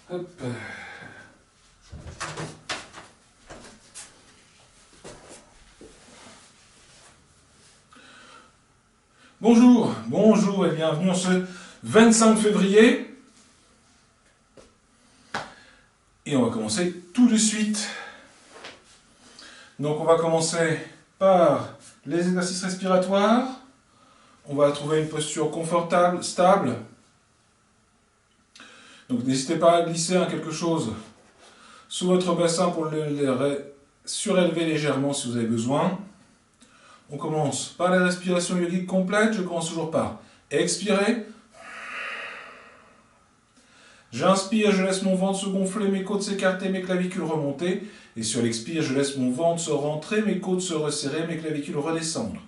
Hop. Bonjour et bienvenue en ce 25 février. Et on va commencer tout de suite. Donc on va commencer par les exercices respiratoires. On va trouver une posture confortable, stable. Donc n'hésitez pas à glisser quelque chose sous votre bassin pour le surélever légèrement si vous avez besoin. On commence par la respiration yogique complète. Je commence toujours par expirer. J'inspire, je laisse mon ventre se gonfler, mes côtes s'écarter, mes clavicules remonter. Et sur l'expire, je laisse mon ventre se rentrer, mes côtes se resserrer, mes clavicules redescendre.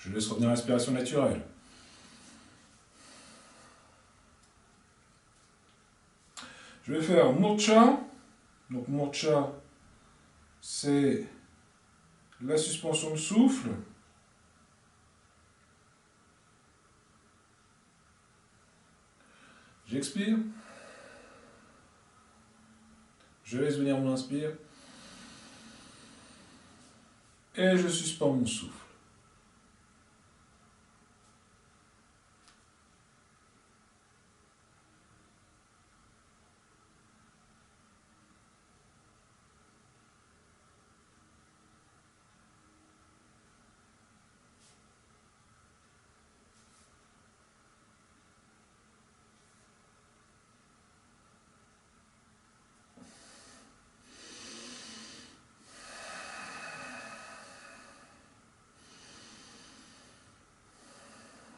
Je laisse revenir à l'inspiration naturelle. Je vais faire Murcha. Donc Murcha, c'est la suspension de souffle. J'expire. Je laisse venir mon inspire. Et je suspends mon souffle.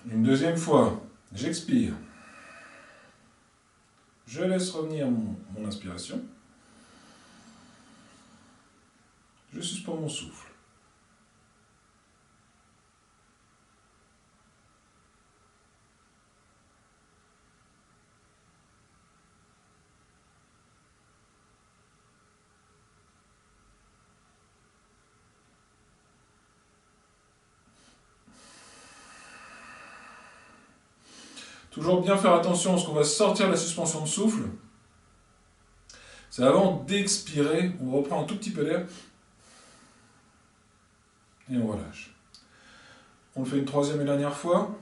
Une deuxième fois, j'expire. Je laisse revenir mon inspiration. Je suspends mon souffle. Toujours bien faire attention parce qu'on va sortir la suspension de souffle. C'est avant d'expirer, on reprend un tout petit peu d'air et on relâche. On le fait une troisième et dernière fois.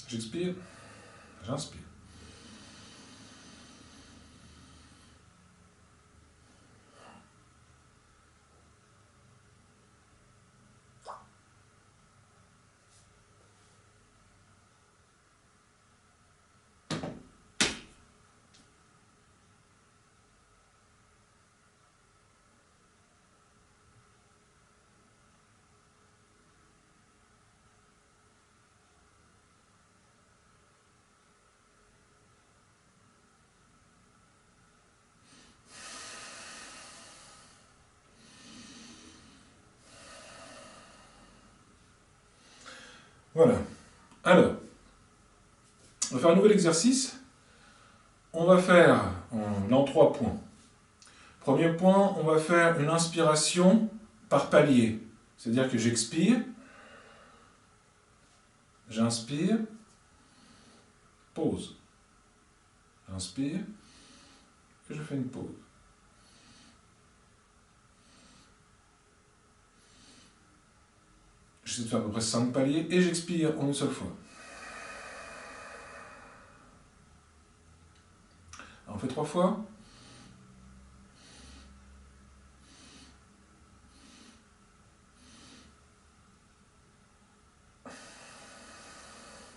J'expire, j'inspire. Voilà. Alors, on va faire un nouvel exercice. On va faire en 3 points. Premier point, on va faire une inspiration par palier. C'est-à-dire que j'expire, j'inspire, pause. J'inspire, et je fais une pause. J'essaie de faire à peu près 5 paliers et j'expire en une seule fois. Alors on fait 3 fois.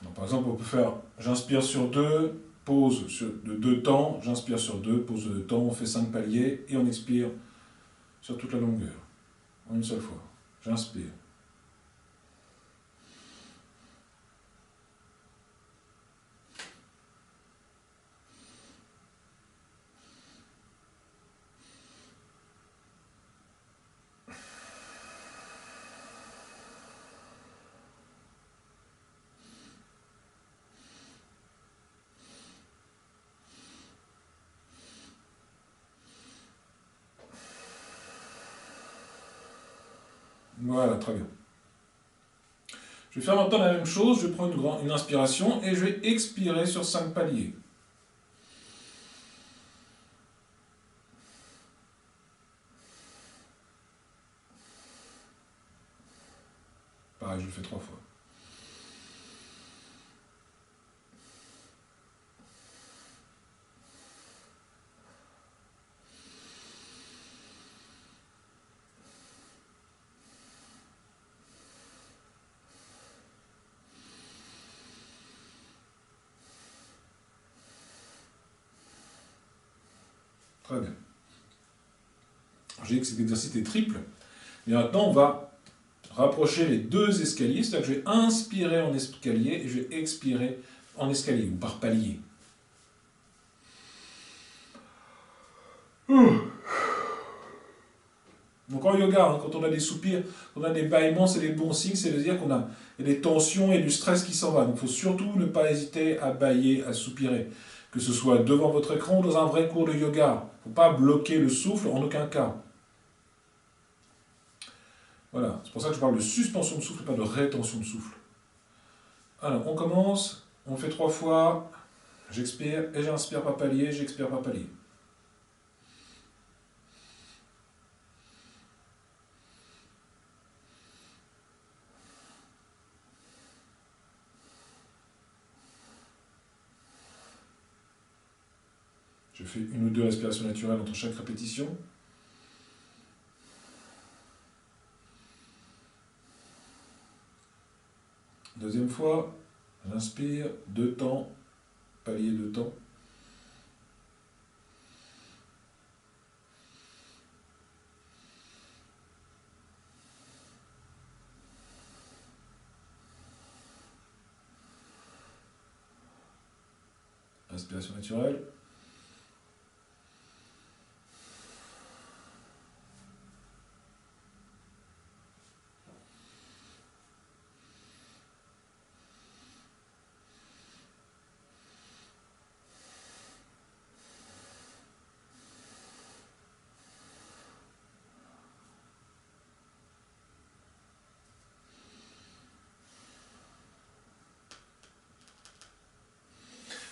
Donc, par exemple, on peut faire, j'inspire sur 2, pause de 2 temps, j'inspire sur 2, pause de 2 temps, on fait 5 paliers, et on expire sur toute la longueur, en une seule fois. J'inspire. Voilà, très bien. Je vais faire maintenant la même chose, je prends une inspiration et je vais expirer sur 5 paliers. Pareil, je le fais 3 fois. Très bien. J'ai dit que cet exercice est triple. Et maintenant, on va rapprocher les 2 escaliers. C'est-à-dire que je vais inspirer en escalier et je vais expirer en escalier, ou par palier. Donc en yoga, hein, quand on a des soupirs, quand on a des bâillements, c'est les bons signes, c'est de dire qu'on a des tensions et du stress qui s'en va. Donc il faut surtout ne pas hésiter à bâiller, à soupirer. Que ce soit devant votre écran ou dans un vrai cours de yoga. Il ne faut pas bloquer le souffle en aucun cas. Voilà, c'est pour ça que je parle de suspension de souffle et pas de rétention de souffle. Alors, on commence, on fait 3 fois, j'expire et j'inspire par palier, j'expire par palier. Je fais 1 ou 2 respirations naturelles entre chaque répétition. Deuxième fois, j'inspire, 2 temps, palier 2 temps. Respiration naturelle.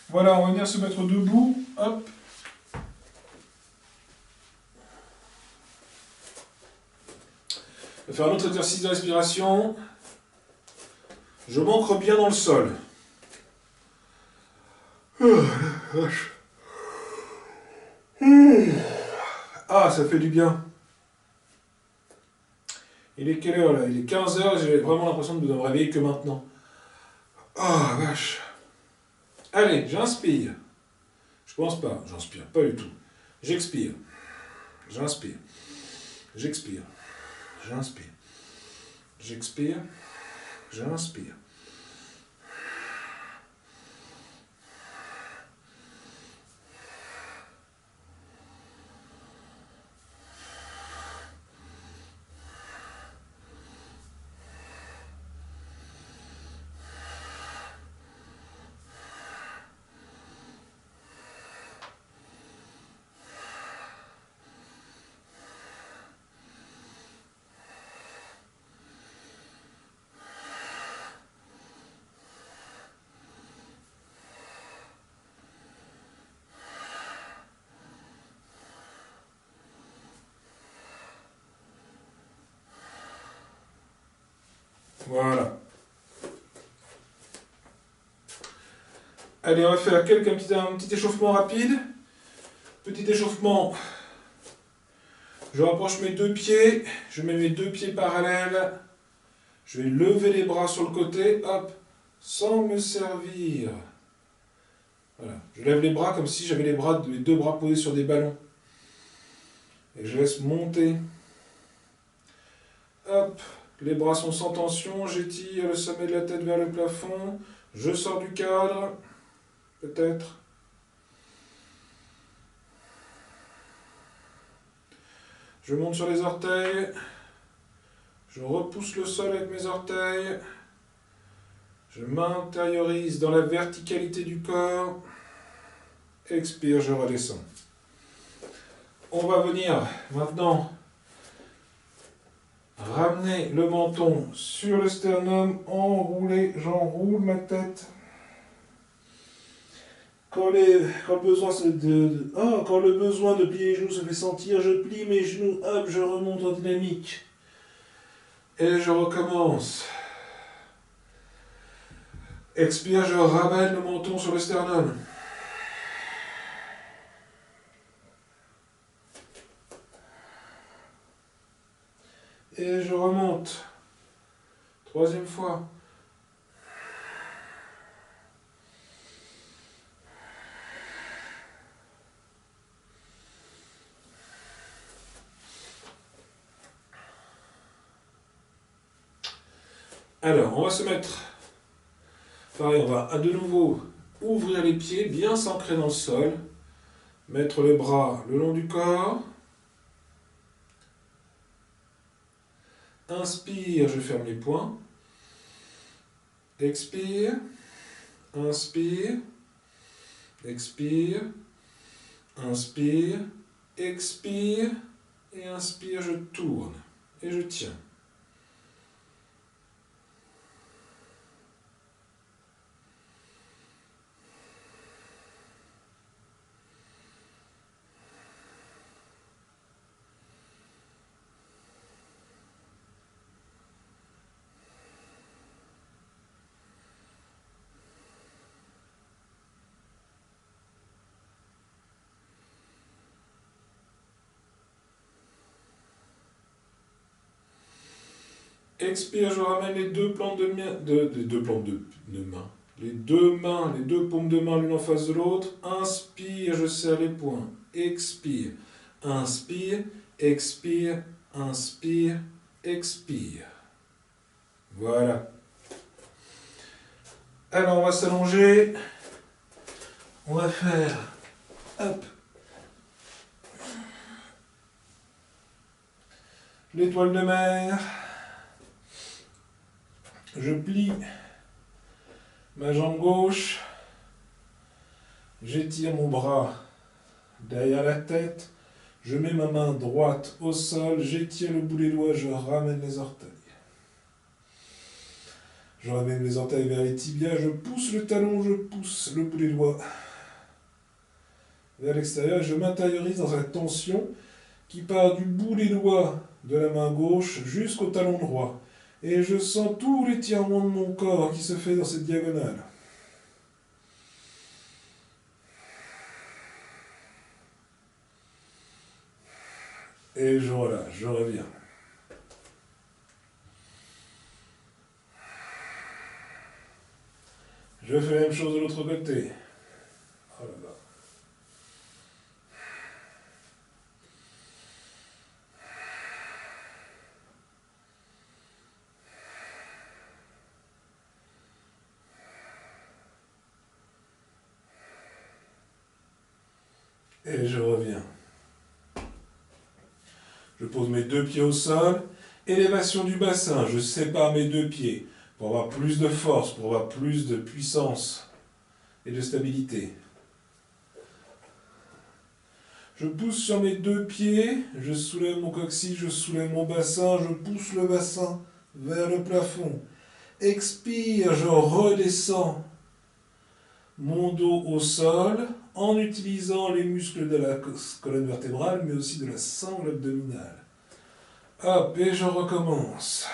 Voilà, on va venir se mettre debout. Hop. On va faire un autre exercice de respiration. Je m'ancre bien dans le sol. Ah, ça fait du bien. Il est quelle heure là? Il est 15 h, j'ai vraiment l'impression de me réveiller que maintenant. Ah, vache. Allez, j'inspire. Je commence pas, j'inspire, pas du tout. J'expire. J'inspire. J'expire. J'inspire. J'expire. J'inspire. Voilà. Allez, on va faire un petit échauffement rapide. Petit échauffement. Je rapproche mes 2 pieds. Je mets mes 2 pieds parallèles. Je vais lever les bras sur le côté. Hop. sans me servir. Voilà. Je lève les bras comme si j'avais les deux bras posés sur des ballons. Et je laisse monter. Hop, les bras sont sans tension, j'étire le sommet de la tête vers le plafond. Je sors du cadre, peut-être. Je monte sur les orteils. Je repousse le sol avec mes orteils. Je m'intériorise dans la verticalité du corps. Expire, je redescends. On va venir maintenant ramener le menton sur le sternum, enrouler, j'enroule ma tête. Quand le besoin de plier les genoux se fait sentir, je plie mes genoux, hop, je remonte en dynamique. Et je recommence. Expire, je ramène le menton sur le sternum. Et je remonte. Troisième fois. Alors, on va se mettre... Pareil, on va de nouveau ouvrir les pieds, bien s'ancrer dans le sol. Mettre les bras le long du corps. Inspire, je ferme les poings. Expire. Inspire. Expire. Inspire. Expire. Et inspire, je tourne. Et je tiens. Expire, je ramène les deux plantes de main, les deux mains, les deux paumes de main l'une en face de l'autre. Inspire, je serre les poings. Expire, inspire, expire, inspire, expire. Voilà. Alors on va s'allonger. On va faire, hop, l'étoile de mer. Je plie ma jambe gauche, j'étire mon bras derrière la tête, je mets ma main droite au sol, j'étire le bout des doigts, je ramène les orteils. Je ramène les orteils vers les tibias, je pousse le talon, je pousse le bout des doigts vers l'extérieur, je m'intériorise dans cette tension qui part du bout des doigts de la main gauche jusqu'au talon droit. Et je sens tout l'étirement de mon corps qui se fait dans cette diagonale. Et je relâche, je reviens. Je fais la même chose de l'autre côté. Oh là là. Et je reviens. Je pose mes deux pieds au sol. Élévation du bassin. Je sépare mes deux pieds pour avoir plus de force, pour avoir plus de puissance et de stabilité. Je pousse sur mes deux pieds. Je soulève mon coccyx, je soulève mon bassin. Je pousse le bassin vers le plafond. Expire, je redescends mon dos au sol en utilisant les muscles de la colonne vertébrale, mais aussi de la sangle abdominale. Hop, et je recommence.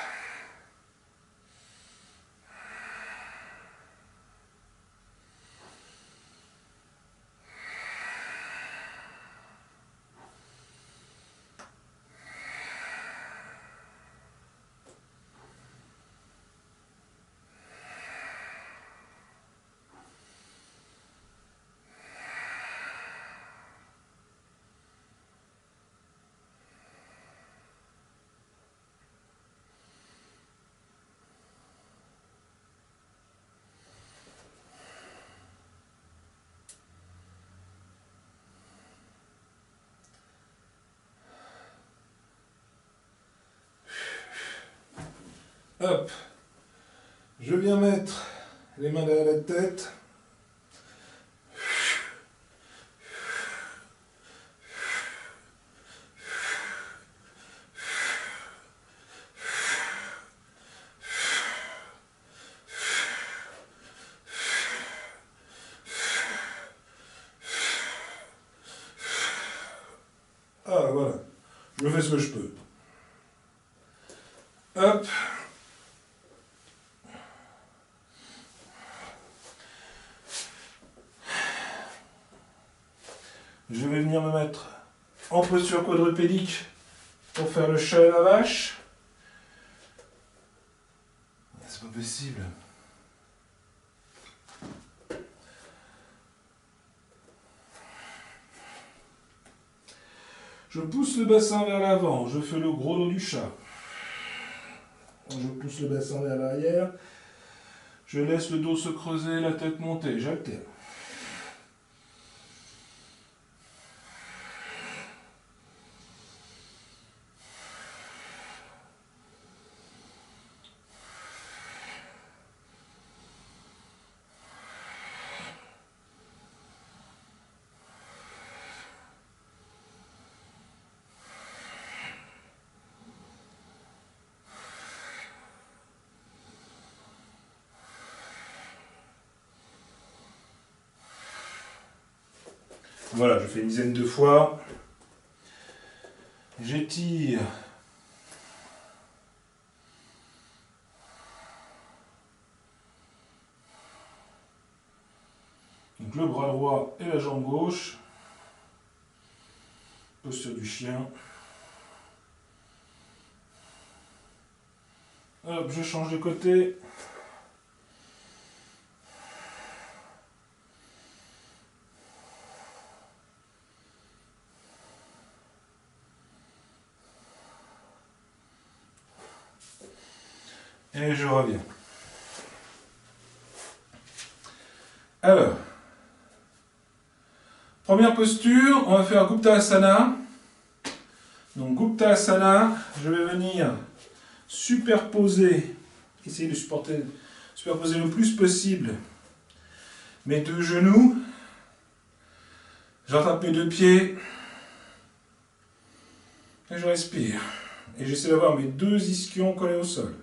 Hop. Je viens mettre les mains derrière la tête. Ah, voilà. Je fais ce que je peux. Hop. Je vais venir me mettre en posture quadrupédique pour faire le chat et la vache. C'est pas possible. Je pousse le bassin vers l'avant, je fais le gros dos du chat. Je pousse le bassin vers l'arrière, je laisse le dos se creuser, la tête monter, j'alterne. Voilà, je fais une dizaine de fois. J'étire. Donc le bras droit et la jambe gauche. Posture du chien. Hop, je change de côté. Et je reviens. Alors, première posture, on va faire Gupta Asana. Donc Gupta Asana, je vais venir superposer, essayer de superposer le plus possible mes deux genoux. J'attrape mes deux pieds et je respire. Et j'essaie d'avoir mes deux ischions collés au sol.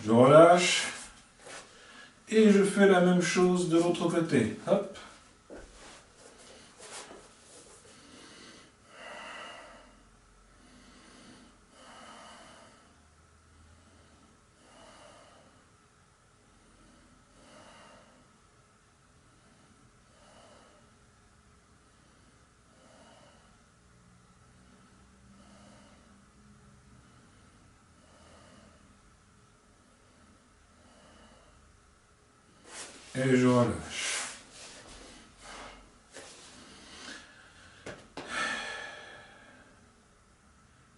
Je relâche et je fais la même chose de l'autre côté. Hop. Et je relâche.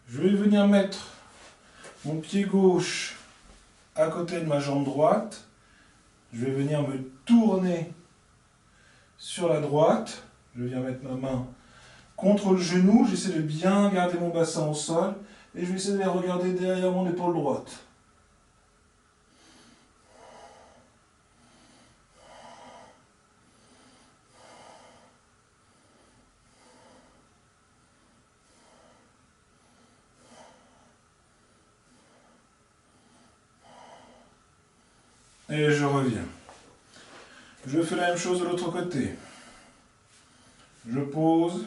Je vais venir mettre mon pied gauche à côté de ma jambe droite. Je vais venir me tourner sur la droite. Je viens mettre ma main contre le genou. J'essaie de bien garder mon bassin au sol. Et je vais essayer de regarder derrière mon épaule droite. Et je reviens. Je fais la même chose de l'autre côté. Je pose.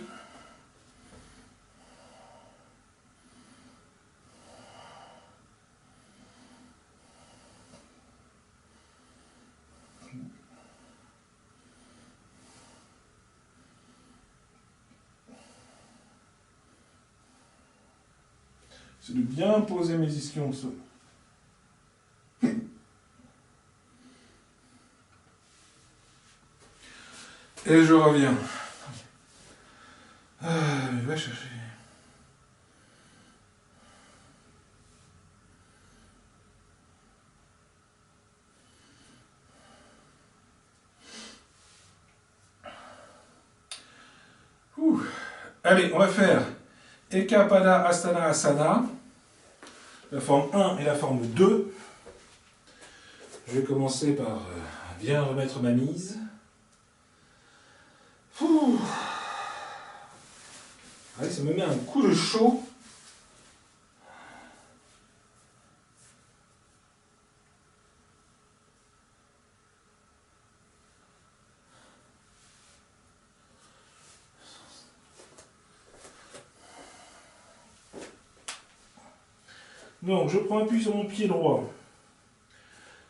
C'est de bien poser mes ischions au sol. Et je reviens. Je vais chercher. Allez, on va faire Eka Pada Astana Asana, la forme 1 et la forme 2. Je vais commencer par bien remettre ma mise. Allez, ça me met un coup de chaud. Donc, je prends appui sur mon pied droit,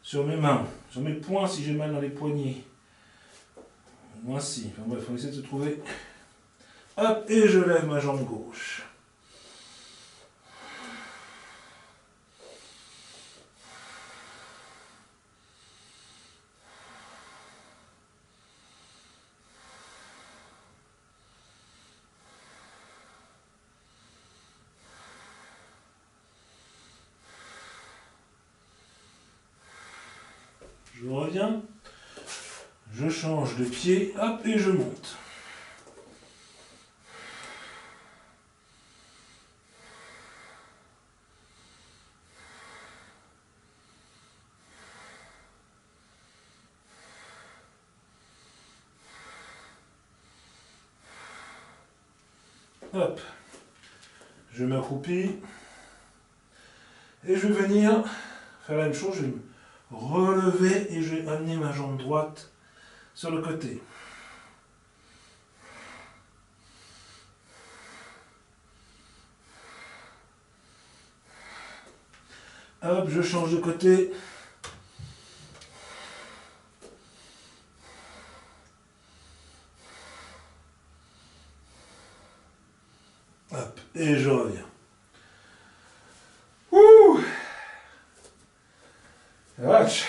sur mes mains, sur mes poings si j'ai mal dans les poignets. Ou ainsi. Enfin bref, on essaie de se trouver. Hop, et je lève ma jambe gauche. Je reviens, je change de pied, hop, et je monte. Hop, je m'accroupis et je vais venir faire la même chose, je vais me relever et je vais amener ma jambe droite sur le côté. Hop, je change de côté. Hop, et je reviens. Ouh! Vache!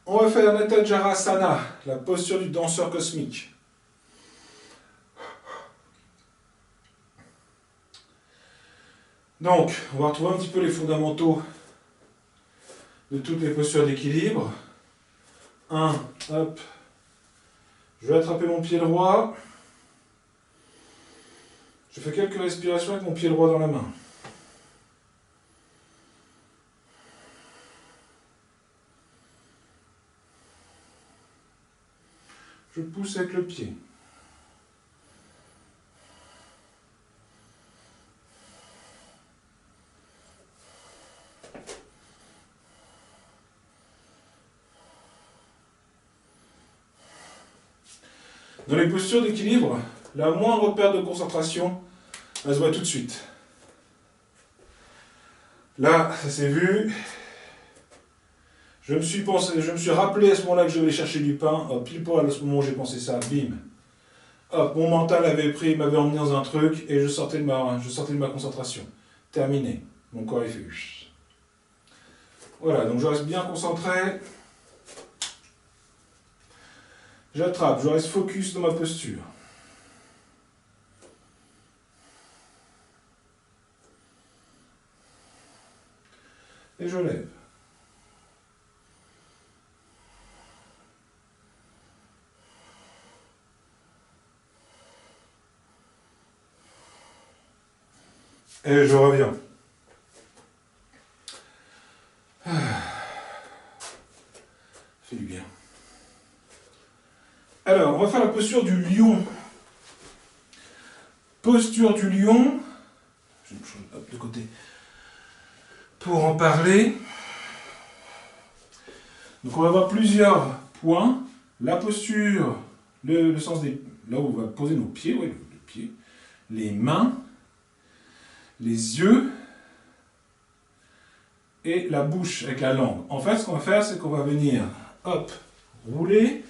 On va faire Nata Jarasana, la posture du danseur cosmique. Donc, on va retrouver un petit peu les fondamentaux de toutes les postures d'équilibre. 1, hop. Je vais attraper mon pied droit. Je fais quelques respirations avec mon pied droit dans la main. Je pousse avec le pied. Dans les postures d'équilibre, la moindre perte de concentration, elle se voit tout de suite. Là, ça s'est vu. Je me suis rappelé à ce moment-là que je devais chercher du pain. Hop, pile poil, à ce moment où j'ai pensé ça, bim. Hop, mon mental m'avait emmené dans un truc et je sortais de ma concentration. Terminé. Mon corps est fait. Voilà, donc je reste bien concentré. J'attrape, je reste focus dans ma posture. Et je lève. Et je reviens. Fait du bien. Alors, on va faire la posture du lion. Posture du lion. Je me change de côté pour en parler. Donc, on va avoir plusieurs points. La posture, le sens des... Là où on va poser nos pieds, oui, les pieds. Les mains. Les yeux. Et la bouche avec la langue. En fait, ce qu'on va faire, c'est qu'on va venir, hop, rouler,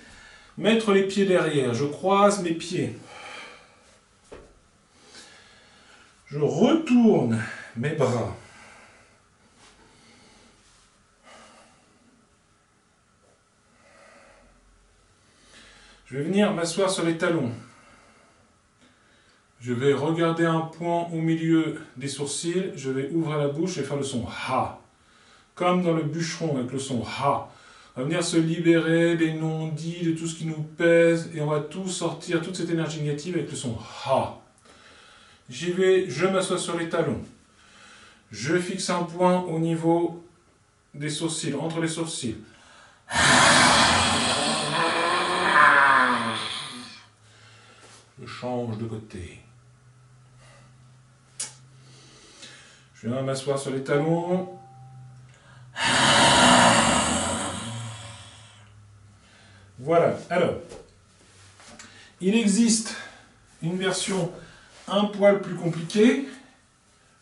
mettre les pieds derrière. Je croise mes pieds. Je retourne mes bras. Je vais venir m'asseoir sur les talons. Je vais regarder un point au milieu des sourcils. Je vais ouvrir la bouche et faire le son ha. comme dans le bûcheron avec le son ha. On va venir se libérer des non-dits, de tout ce qui nous pèse, et on va tout sortir, toute cette énergie négative avec le son ha. J'y vais, je m'assois sur les talons. Je fixe un point au niveau des sourcils, entre les sourcils. Je change de côté. Je viens m'asseoir sur les talons. Voilà, alors, il existe une version un poil plus compliquée.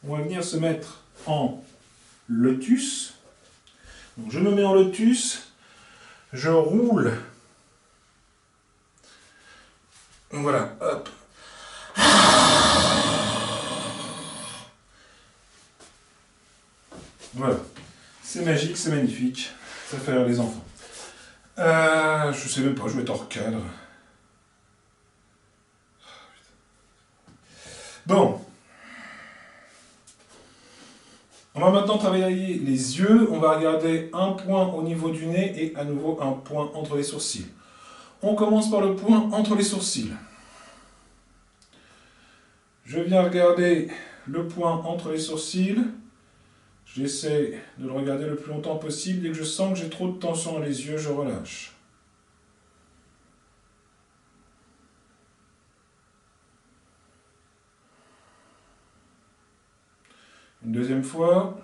On va venir se mettre en lotus. Donc je me mets en lotus, je roule. Voilà, hop. Voilà, c'est magique, c'est magnifique, ça fait rire les enfants. Je sais même pas, je vais être hors cadre. Bon. On va maintenant travailler les yeux. On va regarder un point au niveau du nez et à nouveau un point entre les sourcils. On commence par le point entre les sourcils. Je viens regarder le point entre les sourcils. J'essaie de le regarder le plus longtemps possible. Dès que je sens que j'ai trop de tension dans les yeux, je relâche. Une deuxième fois.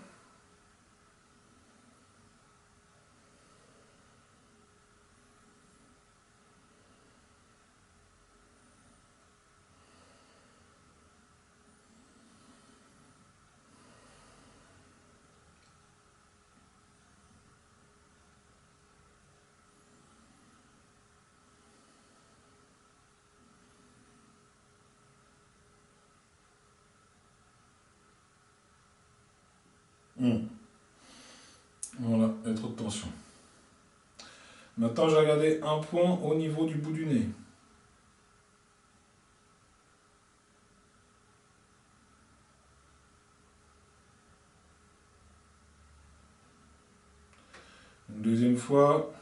Voilà, il y a trop de tension. Maintenant, je vais regarder un point au niveau du bout du nez. Une deuxième fois.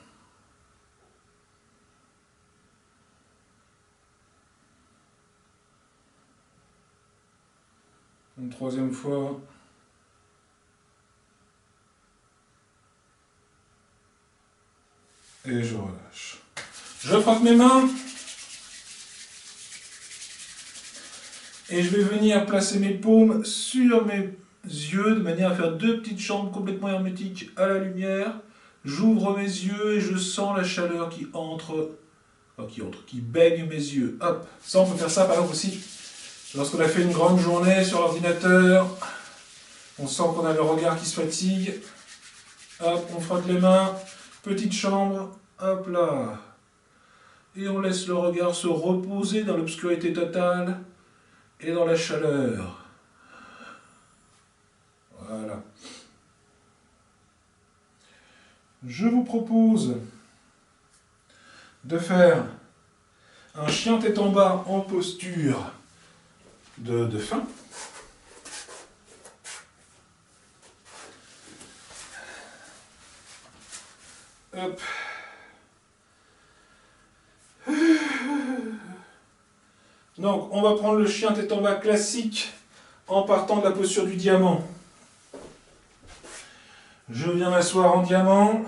Une troisième fois. Et je relâche. Je frotte mes mains. Et je vais venir placer mes paumes sur mes yeux de manière à faire deux petites chambres complètement hermétiques à la lumière. J'ouvre mes yeux et je sens la chaleur qui entre, qui baigne mes yeux. Hop, ça on peut faire ça par exemple aussi lorsqu'on a fait une grande journée sur l'ordinateur. On sent qu'on a le regard qui se fatigue. Hop, on frotte les mains. Petite chambre, hop là. Et on laisse le regard se reposer dans l'obscurité totale et dans la chaleur. Voilà. Je vous propose de faire un chien tête en bas en posture de faim. Hop. Donc, on va prendre le chien tête en bas classique en partant de la posture du diamant. Je viens m'asseoir en diamant.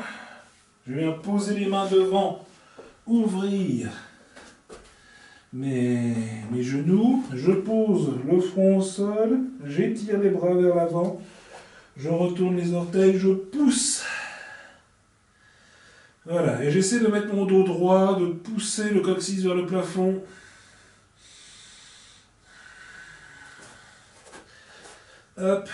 Je viens poser les mains devant, ouvrir mes genoux. Je pose le front au sol. J'étire les bras vers l'avant. Je retourne les orteils. Je pousse. Voilà, et j'essaie de mettre mon dos droit, de pousser le coccyx vers le plafond. Hop.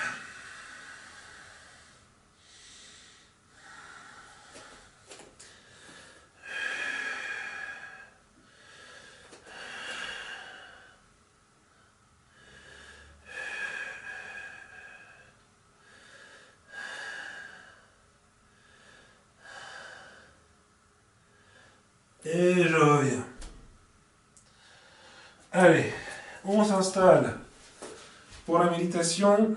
Et je reviens. Allez, on s'installe pour la méditation.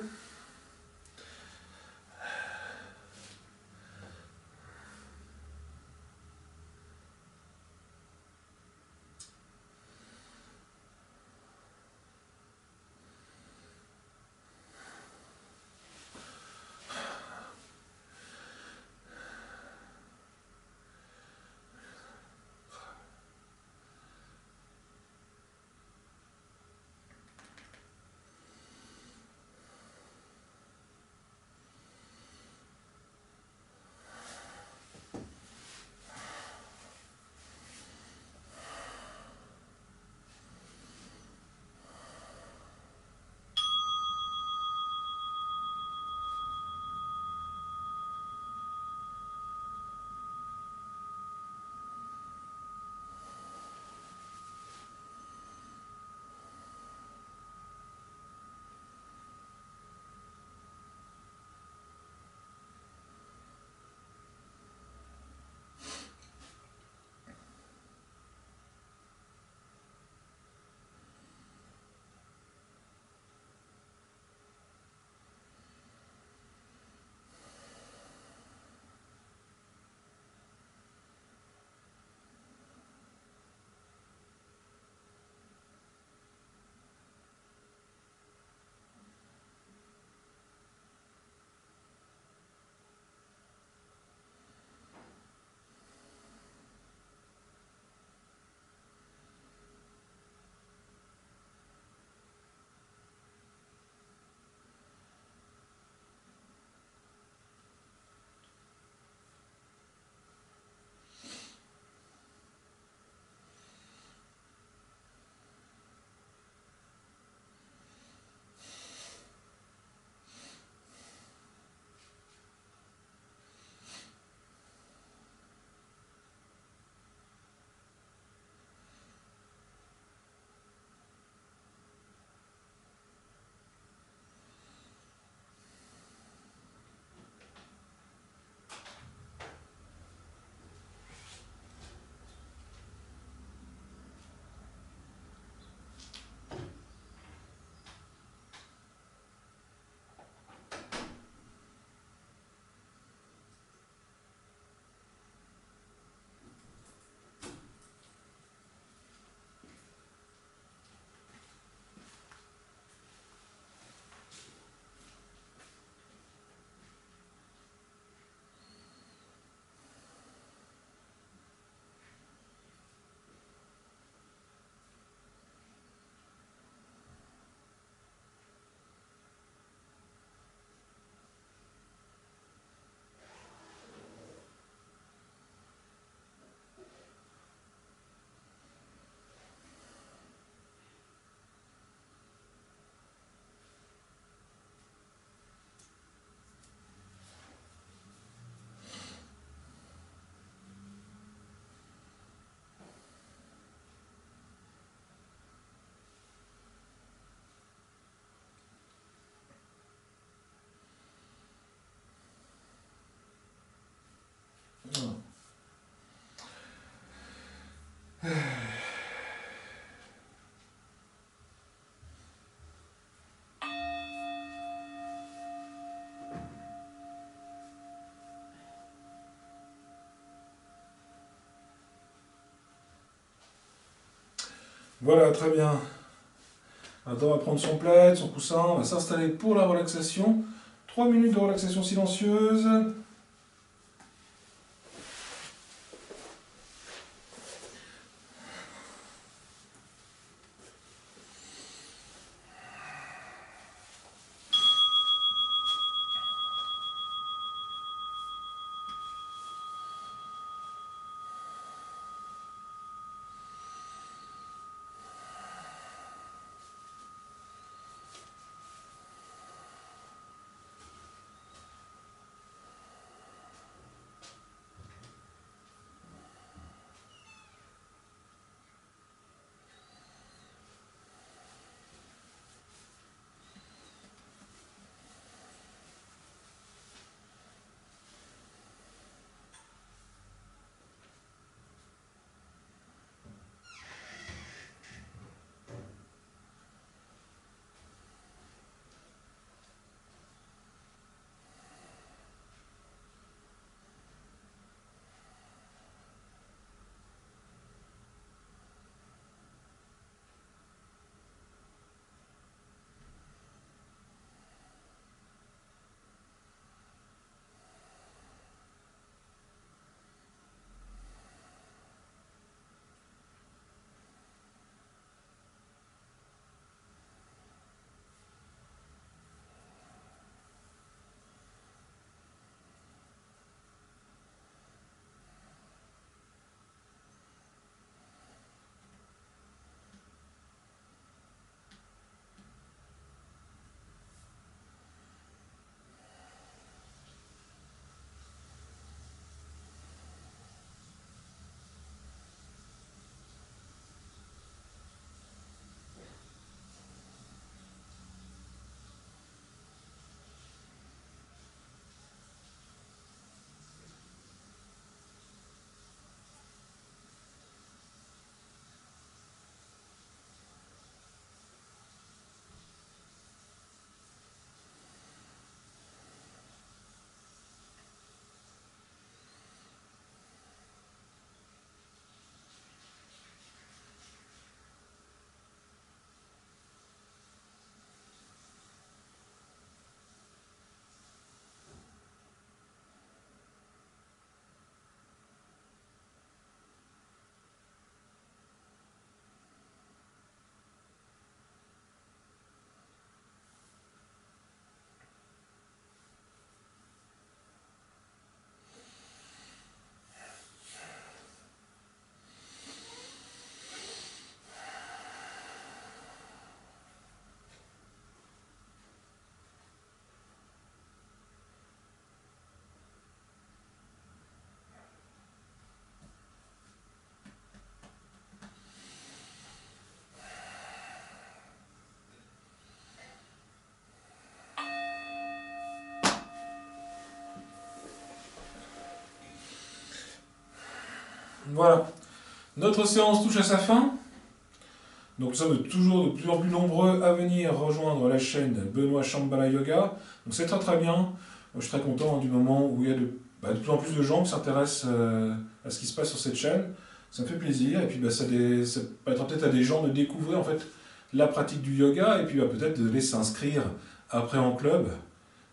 Voilà, très bien. Maintenant, on va prendre son plaid, son coussin, on va s'installer pour la relaxation. 3 minutes de relaxation silencieuse. Voilà. Notre séance touche à sa fin. Donc nous sommes toujours de plus en plus nombreux à venir rejoindre la chaîne Benoît Shambhala Yoga. Donc c'est très très bien. Moi, je suis très content du moment où il y a de plus en plus de gens qui s'intéressent à ce qui se passe sur cette chaîne. Ça me fait plaisir. Et puis ça permettra peut-être à des gens de découvrir en fait la pratique du yoga et puis peut-être d'aller s'inscrire après en club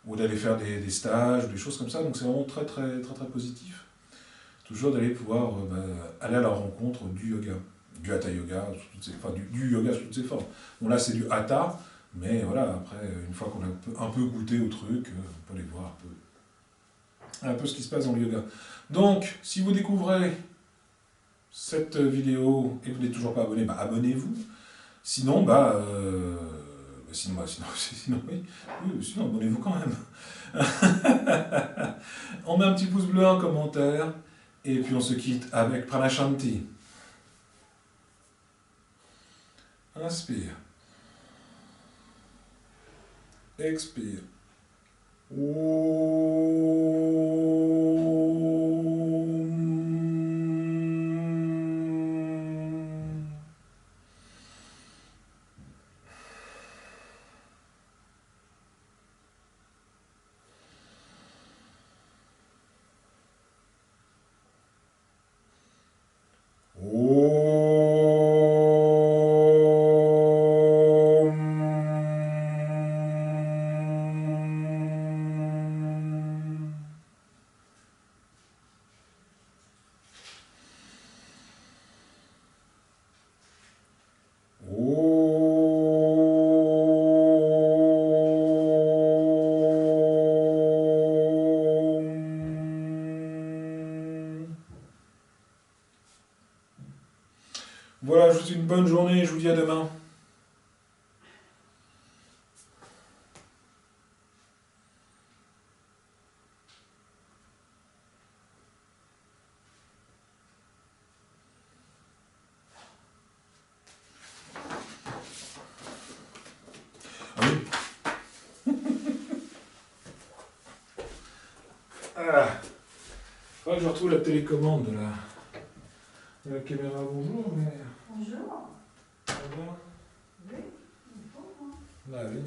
ou d'aller faire des stages, des choses comme ça. Donc c'est vraiment très très très très positif. Toujours d'aller pouvoir aller à la rencontre du yoga, du hatha yoga, enfin du yoga sous toutes ses formes. Bon là c'est du hatha, mais voilà, après, une fois qu'on a un peu goûté au truc, on peut aller voir un peu ce qui se passe dans le yoga. Donc, si vous découvrez cette vidéo et que vous n'êtes toujours pas abonné, abonnez-vous. Sinon, sinon, sinon abonnez-vous quand même. On met un petit pouce bleu, un commentaire, et puis on se quitte avec Pranashanti. Inspire. Expire. Om. Voilà, je vous souhaite une bonne journée et je vous dis à demain. Ah oui. Ah. Faudrait que je retrouve la télécommande de la caméra. Bonjour, mais... Bonjour. Ça va bien? Oui, bonjour. Ah oui.